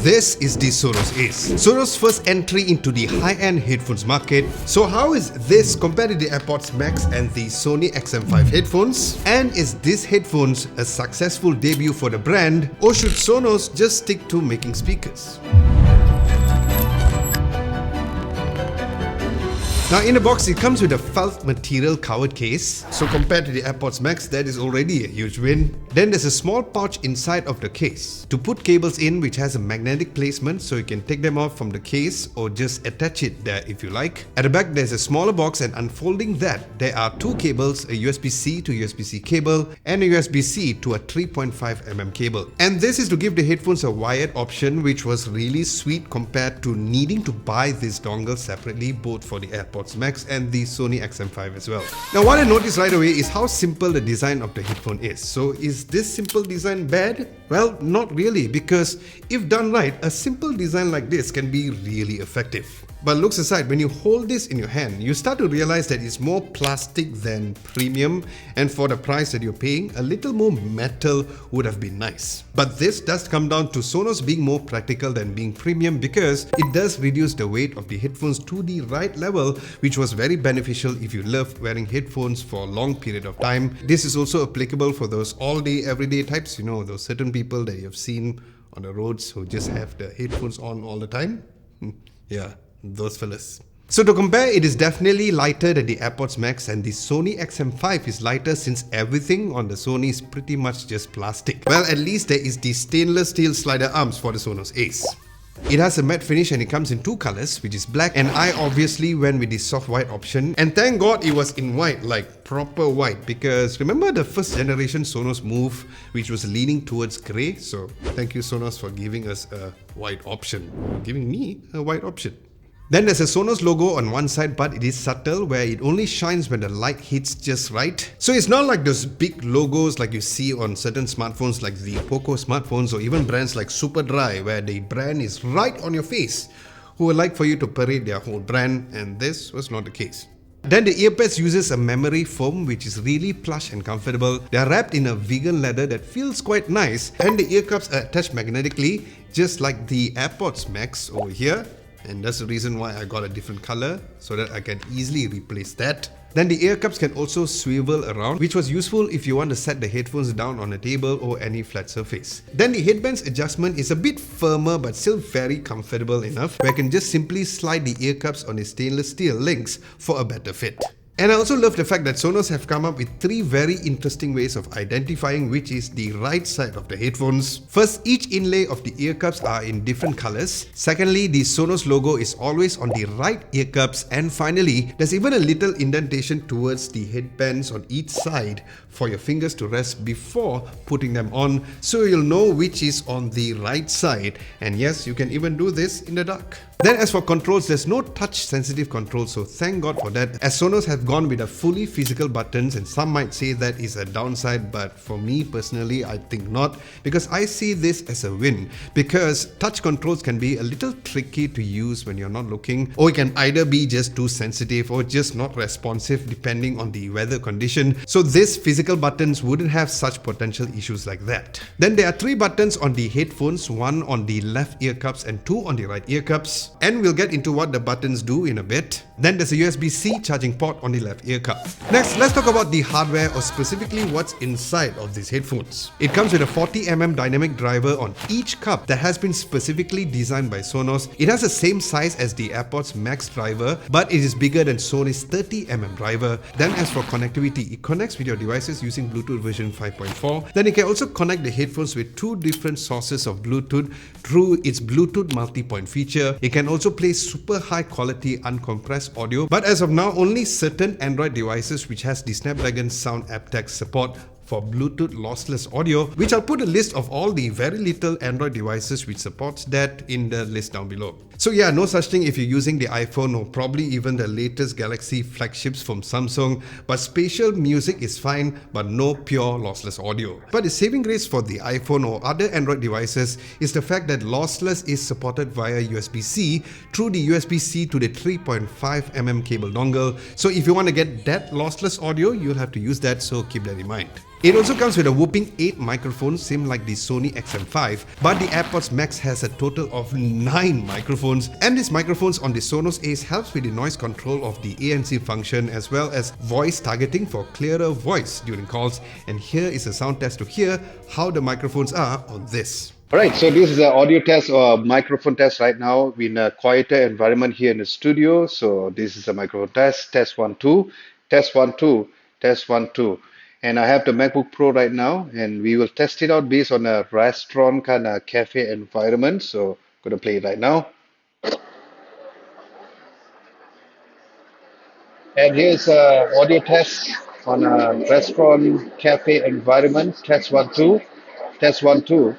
This is the Sonos Ace. Sonos' first entry into the high-end headphones market. So how is this compared to the AirPods Max and the Sony XM5 headphones? And is this headphones a successful debut for the brand, or should Sonos just stick to making speakers? Now in the box, it comes with a felt material covered case. So compared to the AirPods Max, that is already a huge win. Then there's a small pouch inside of the case to put cables in, which has a magnetic placement so you can take them off from the case or just attach it there if you like. At the back, there's a smaller box, and unfolding that, there are two cables, a USB-C to USB-C cable and a USB-C to a 3.5mm cable. And this is to give the headphones a wired option, which was really sweet compared to needing to buy this dongle separately, both for the AirPods Max and the Sony XM5 as well. Now what I noticed right away is how simple the design of the headphone is. So is this simple design bad? Well, not really, because if done right, a simple design like this can be really effective. But looks aside, when you hold this in your hand, you start to realize that it's more plastic than premium, and for the price that you're paying, a little more metal would have been nice. But this does come down to Sonos being more practical than being premium, because it does reduce the weight of the headphones to the right level, which was very beneficial if you love wearing headphones for a long period of time. This is also applicable for those all-day, everyday types, you know, those certain people that you have seen on the roads who just have the headphones on all the time. Yeah, those fellas. So to compare, it is definitely lighter than the AirPods Max, and the Sony XM5 is lighter since everything on the Sony is pretty much just plastic. Well, at least there is the stainless steel slider arms for the Sonos Ace. It has a matte finish and it comes in two colors, which is black, and I obviously went with the soft white option, and thank God it was in white, like proper white, because remember the first generation Sonos Move, which was leaning towards grey. So thank you Sonos for giving us a white option, giving me a white option. Then there's a Sonos logo on one side, but it is subtle, where it only shines when the light hits just right. So it's not like those big logos like you see on certain smartphones like the Poco smartphones, or even brands like Superdry, where the brand is right on your face, who would like for you to parade their whole brand, and this was not the case. Then the earpads uses a memory foam, which is really plush and comfortable. They are wrapped in a vegan leather that feels quite nice, and the ear cups are attached magnetically, just like the AirPods Max over here. And that's the reason why I got a different color, so that I can easily replace that. Then the ear cups can also swivel around, which was useful if you want to set the headphones down on a table or any flat surface. Then the headband's adjustment is a bit firmer but still very comfortable enough, where I can just simply slide the ear cups on the stainless steel links for a better fit. And I also love the fact that Sonos have come up with three very interesting ways of identifying which is the right side of the headphones. First, each inlay of the ear cups are in different colors. Secondly, the Sonos logo is always on the right ear cups. And finally, there's even a little indentation towards the headbands on each side for your fingers to rest before putting them on, so you'll know which is on the right side. And yes, you can even do this in the dark. Then as for controls, there's no touch sensitive controls, so thank God for that, as Sonos have gone with a fully physical buttons, and some might say that is a downside, but for me personally I think not, because I see this as a win, because touch controls can be a little tricky to use when you're not looking, or it can either be just too sensitive or just not responsive depending on the weather condition. So this physical buttons wouldn't have such potential issues like that. Then there are three buttons on the headphones, one on the left ear cups and two on the right ear cups. And we'll get into what the buttons do in a bit. Then there's a USB-C charging port on the left ear cup. Next, let's talk about the hardware, or specifically what's inside of these headphones. It comes with a 40mm dynamic driver on each cup that has been specifically designed by Sonos. It has the same size as the AirPods Max driver, but it is bigger than Sony's 30mm driver. Then as for connectivity, it connects with your devices using Bluetooth version 5.4. Then it can also connect the headphones with two different sources of Bluetooth through its Bluetooth multi-point feature. It can also play super high quality uncompressed audio, but as of now only certain Android devices which has the Snapdragon Sound aptX support for Bluetooth lossless audio, which I'll put a list of all the very little Android devices which supports that in the list down below. So yeah, no such thing if you're using the iPhone or probably even the latest Galaxy flagships from Samsung, but spatial music is fine, but no pure lossless audio. But the saving grace for the iPhone or other Android devices is the fact that lossless is supported via USB-C through the USB-C to the 3.5mm cable dongle. So if you want to get that lossless audio, you'll have to use that, so keep that in mind. It also comes with a whopping 8 microphones, same like the Sony XM5, but the AirPods Max has a total of 9 microphones, and these microphones on the Sonos Ace helps with the noise control of the ANC function as well as voice targeting for clearer voice during calls. And here is a sound test to hear how the microphones are on this. Alright, so this is an audio test or microphone test right now. We're in a quieter environment here in the studio. So this is a microphone test 1, 2, test 1, 2, test 1, 2. And I have the MacBook Pro right now, and we will test it out based on a restaurant kind of cafe environment. So I'm going to play it right now. And here's a audio test on a restaurant cafe environment. Test 1, 2, test 1, 2,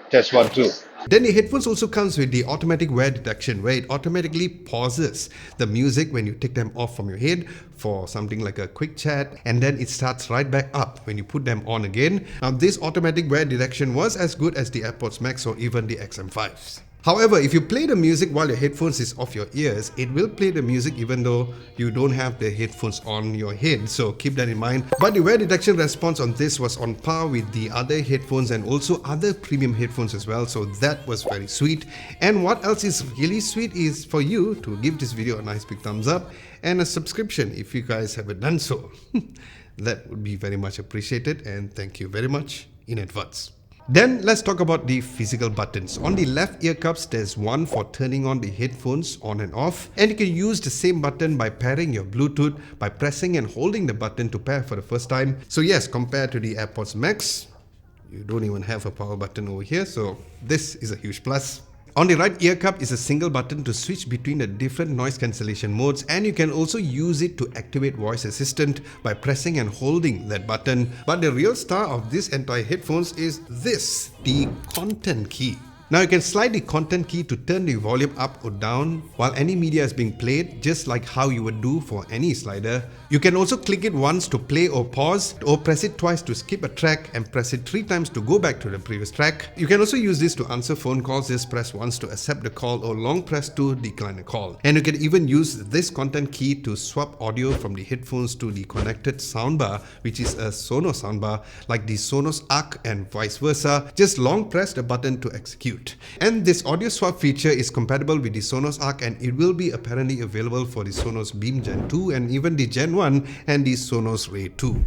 test 1, 2. Then the headphones also comes with the automatic wear detection, where it automatically pauses the music when you take them off from your head for something like a quick chat, and then it starts right back up when you put them on again. Now this automatic wear detection was as good as the AirPods Max or even the XM5s. However, if you play the music while your headphones is off your ears, it will play the music even though you don't have the headphones on your head, so keep that in mind. But the wear detection response on this was on par with the other headphones and also other premium headphones as well, so that was very sweet. And what else is really sweet is for you to give this video a nice big thumbs up and a subscription if you guys haven't done so. That would be very much appreciated, and thank you very much in advance. Then let's talk about the physical buttons. On the left ear cups, there's one for turning on the headphones on and off, and you can use the same button by pairing your Bluetooth by pressing and holding the button to pair for the first time. So yes, compared to the AirPods Max, you don't even have a power button over here, so this is a huge plus. On the right ear cup is a single button to switch between the different noise cancellation modes, and you can also use it to activate voice assistant by pressing and holding that button. But the real star of this entire headphones is this, the content key. Now you can slide the content key to turn the volume up or down while any media is being played, just like how you would do for any slider. You can also click it once to play or pause, or press it twice to skip a track and press it 3 times to go back to the previous track. You can also use this to answer phone calls, just press once to accept the call or long press to decline a call. And you can even use this content key to swap audio from the headphones to the connected soundbar, which is a Sonos soundbar like the Sonos Arc and vice versa. Just long press the button to execute. And this audio swap feature is compatible with the Sonos Arc, and it will be apparently available for the Sonos Beam Gen 2 and even the Gen 1 and the Sonos Ray 2.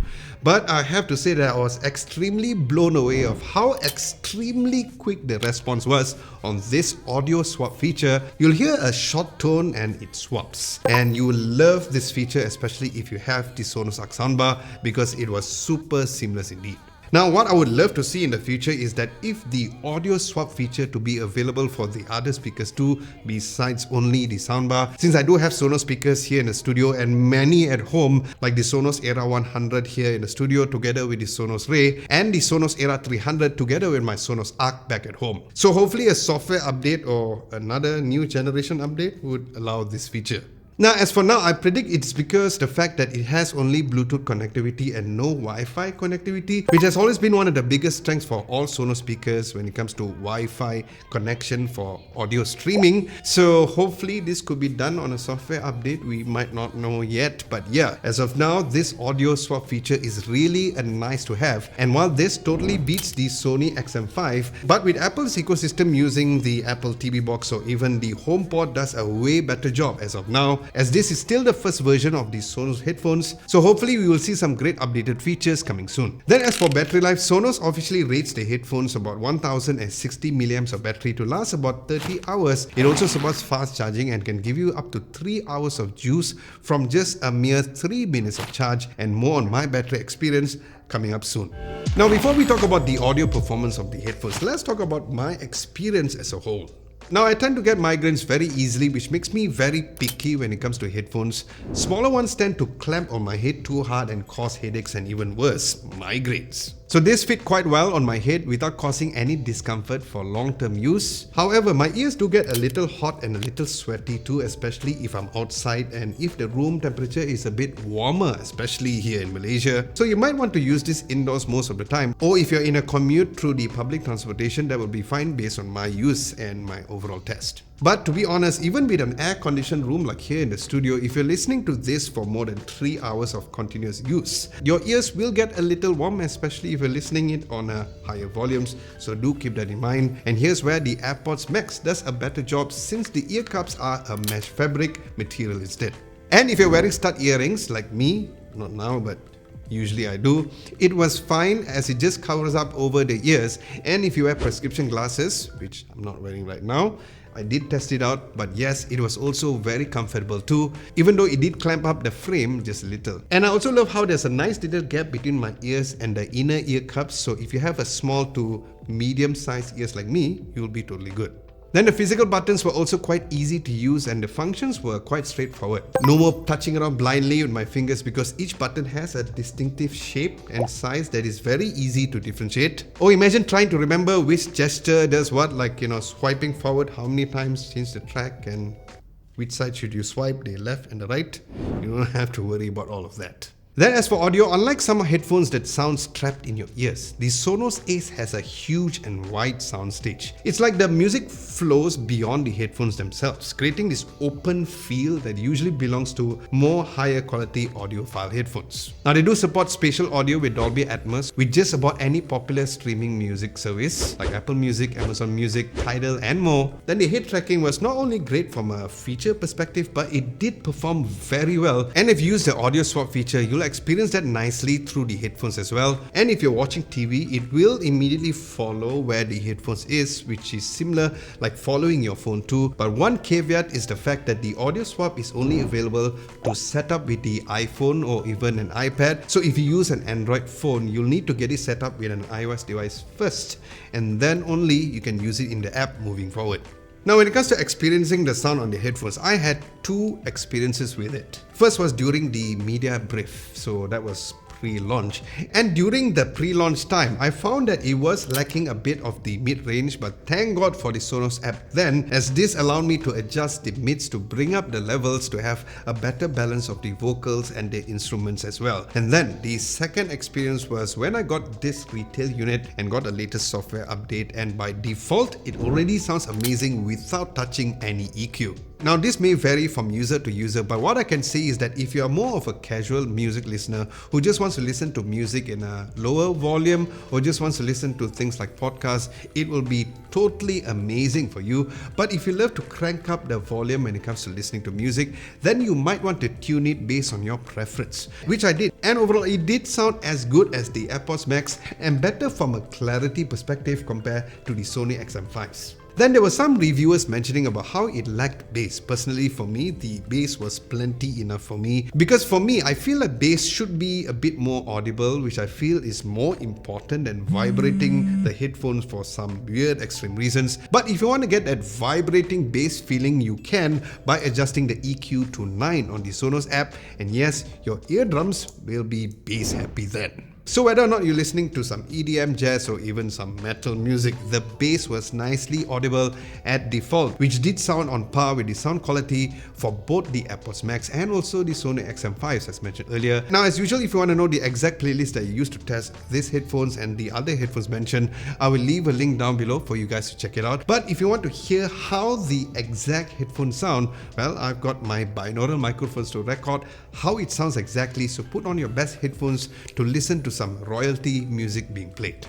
But I have to say that I was extremely blown away of how extremely quick the response was on this audio swap feature. You'll hear a short tone and it swaps. And you will love this feature, especially if you have the Sonos Arc soundbar, because it was super seamless indeed. Now what I would love to see in the future is that if the audio swap feature to be available for the other speakers too, besides only the soundbar, since I do have Sonos speakers here in the studio and many at home, like the Sonos Era 100 here in the studio together with the Sonos Ray and the Sonos Era 300 together with my Sonos Arc back at home. So hopefully a software update or another new generation update would allow this feature. Now, as for now, I predict it's because the fact that it has only Bluetooth connectivity and no Wi-Fi connectivity, which has always been one of the biggest strengths for all Sonos speakers when it comes to Wi-Fi connection for audio streaming. So hopefully this could be done on a software update. We might not know yet, but yeah, as of now, this audio swap feature is really a nice to have. And while this totally beats the Sony XM5, but with Apple's ecosystem using the Apple TV box or even the HomePod does a way better job as of now, as this is still the first version of the Sonos headphones, so hopefully we will see some great updated features coming soon. Then as for battery life, Sonos officially rates the headphones about 1060 milliamps of battery to last about 30 hours. It also supports fast charging and can give you up to 3 hours of juice from just a mere 3 minutes of charge, and more on my battery experience coming up soon. Now before we talk about the audio performance of the headphones, let's talk about my experience as a whole. Now I tend to get migraines very easily, which makes me very picky when it comes to headphones. Smaller ones tend to clamp on my head too hard and cause headaches and even worse, migraines. So this fit quite well on my head without causing any discomfort for long-term use. However, my ears do get a little hot and a little sweaty too, especially if I'm outside and if the room temperature is a bit warmer, especially here in Malaysia. So you might want to use this indoors most of the time, or if you're in a commute through the public transportation, that will be fine based on my use and my overall test. But to be honest, even with an air-conditioned room like here in the studio, if you're listening to this for more than 3 hours of continuous use, your ears will get a little warm, especially if you're listening it on higher volumes, so do keep that in mind. And here's where the AirPods Max does a better job since the ear cups are a mesh fabric material instead. And if you're wearing stud earrings like me, not now but usually I do, it was fine as it just covers up over the ears. And if you wear prescription glasses, which I'm not wearing right now, I did test it out, but yes, it was also very comfortable too, even though it did clamp up the frame just a little. And I also love how there's a nice little gap between my ears and the inner ear cups, so if you have a small to medium sized ears like me, you'll be totally good. Then the physical buttons were also quite easy to use and the functions were quite straightforward. No more touching around blindly with my fingers because each button has a distinctive shape and size that is very easy to differentiate. Or imagine trying to remember which gesture does what, like swiping forward how many times, change the track, and which side should you swipe, the left and the right. You don't have to worry about all of that. Then as for audio, unlike some headphones that sounds trapped in your ears, the Sonos Ace has a huge and wide soundstage. It's like the music flows beyond the headphones themselves, creating this open feel that usually belongs to more higher quality audiophile headphones. Now they do support spatial audio with Dolby Atmos with just about any popular streaming music service like Apple Music, Amazon Music, Tidal and more. Then the head tracking was not only great from a feature perspective, but it did perform very well. And if you use the audio swap feature, you'll experience that nicely through the headphones as well. And if you're watching TV, it will immediately follow where the headphones is, which is similar like following your phone too. But one caveat is the fact that the audio swap is only available to set up with the iPhone or even an iPad. So if you use an Android phone, you'll need to get it set up with an iOS device first, and then only you can use it in the app moving forward. Now when it comes to experiencing the sound on the headphones, I had two experiences with it. First was during the media brief, so that was pre-launch, and during the pre-launch time I found that it was lacking a bit of the mid-range, but thank God for the Sonos app then, as this allowed me to adjust the mids to bring up the levels to have a better balance of the vocals and the instruments as well. And then the second experience was when I got this retail unit and got the latest software update, and by default it already sounds amazing without touching any EQ. Now this may vary from user to user, but what I can say is that if you are more of a casual music listener who just wants to listen to music in a lower volume or just wants to listen to things like podcasts, it will be totally amazing for you. But if you love to crank up the volume when it comes to listening to music, then you might want to tune it based on your preference, which I did. And overall it did sound as good as the AirPods Max and better from a clarity perspective compared to the Sony XM5s. Then there were some reviewers mentioning about how it lacked bass. Personally for me, the bass was plenty enough for me, because for me, I feel like bass should be a bit more audible, which I feel is more important than vibrating the headphones for some weird extreme reasons. But if you want to get that vibrating bass feeling, you can by adjusting the EQ to 9 on the Sonos app, and yes, your eardrums will be bass happy then. So whether or not you're listening to some EDM, jazz or even some metal music, the bass was nicely audible at default, which did sound on par with the sound quality for both the AirPods Max and also the Sony XM5s as mentioned earlier. Now as usual, if you want to know the exact playlist that I used to test these headphones and the other headphones mentioned, I will leave a link down below for you guys to check it out. But if you want to hear how the exact headphones sound, well, I've got my binaural microphones to record how it sounds exactly, so put on your best headphones to listen to some royalty music being played.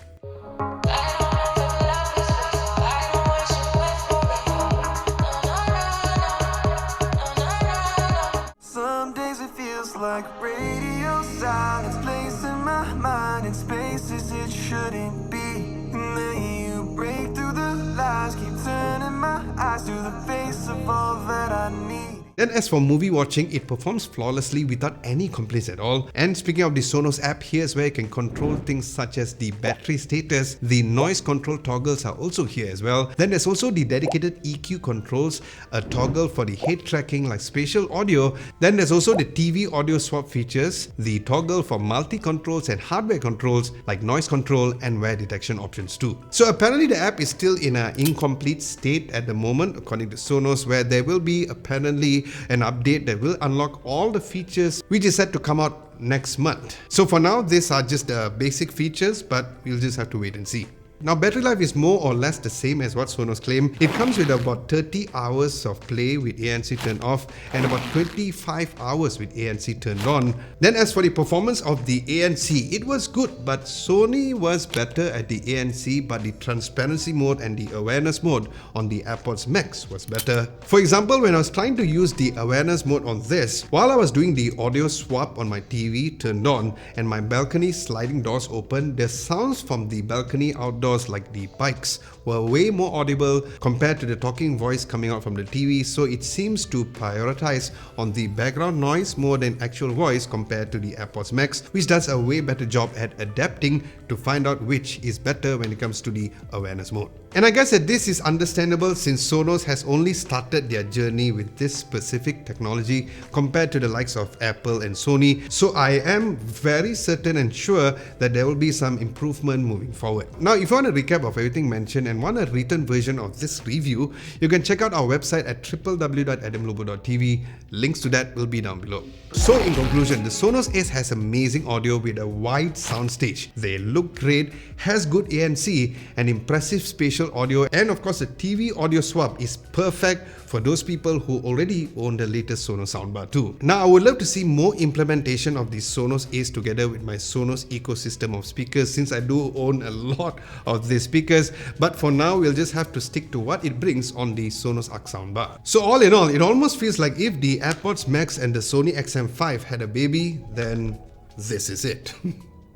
Some days it feels like radio silence, place in my mind in spaces it shouldn't be. And then you break through the lies, keep turning my eyes to the face of all that I need. Then as for movie watching, it performs flawlessly without any complaints at all. And speaking of the Sonos app, here's where you can control things such as the battery status. The noise control toggles are also here as well. Then there's also the dedicated EQ controls, a toggle for the head tracking like spatial audio. Then there's also the TV audio swap features, the toggle for multi-controls and hardware controls like noise control and wear detection options too. So apparently the app is still in an incomplete state at the moment according to Sonos, where there will be apparently an update that will unlock all the features, which is set to come out next month. So for now, these are just the basic features, but we'll just have to wait and see. Now battery life is more or less the same as what Sonos claim. It comes with about 30 hours of play with ANC turned off and about 25 hours with ANC turned on. Then as for the performance of the ANC, it was good, but Sony was better at the ANC, but the transparency mode and the awareness mode on the AirPods Max was better. For example, when I was trying to use the awareness mode on this, while I was doing the audio swap on my TV turned on and my balcony sliding doors open, the sounds from the balcony outdoors like the bikes were way more audible compared to the talking voice coming out from the TV, so it seems to prioritize on the background noise more than actual voice compared to the AirPods Max, which does a way better job at adapting to find out which is better when it comes to the awareness mode. And I guess that this is understandable since Sonos has only started their journey with this specific technology compared to the likes of Apple and Sony, so I am very certain and sure that there will be some improvement moving forward. Now, if you want a recap of everything mentioned and want a written version of this review, you can check out our website at www.adamlobo.tv. Links to that will be down below. So in conclusion, the Sonos Ace has amazing audio with a wide soundstage. They look great, has good ANC, and impressive spatial audio, and of course the TV audio swap is perfect for those people who already own the latest Sonos soundbar too. Now I would love to see more implementation of the Sonos Ace together with my Sonos ecosystem of speakers, since I do own a lot of these speakers, but for now we'll just have to stick to what it brings on the Sonos Arc soundbar. So all in all, it almost feels like if the AirPods Max and the Sony XM5 had a baby, then this is it.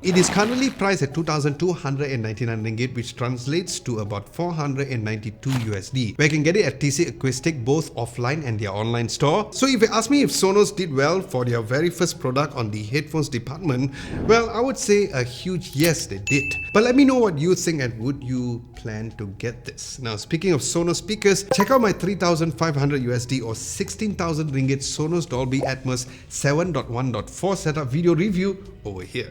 It is currently priced at 2,299 ringgit, which translates to about 492 USD, where you can get it at TC Acoustic both offline and their online store. So if you ask me if Sonos did well for their very first product on the headphones department, well, I would say a huge yes, they did. But let me know what you think, and would you plan to get this? Now, speaking of Sonos speakers, check out my 3,500 USD or 16,000 ringgit Sonos Dolby Atmos 7.1.4 setup video review over here.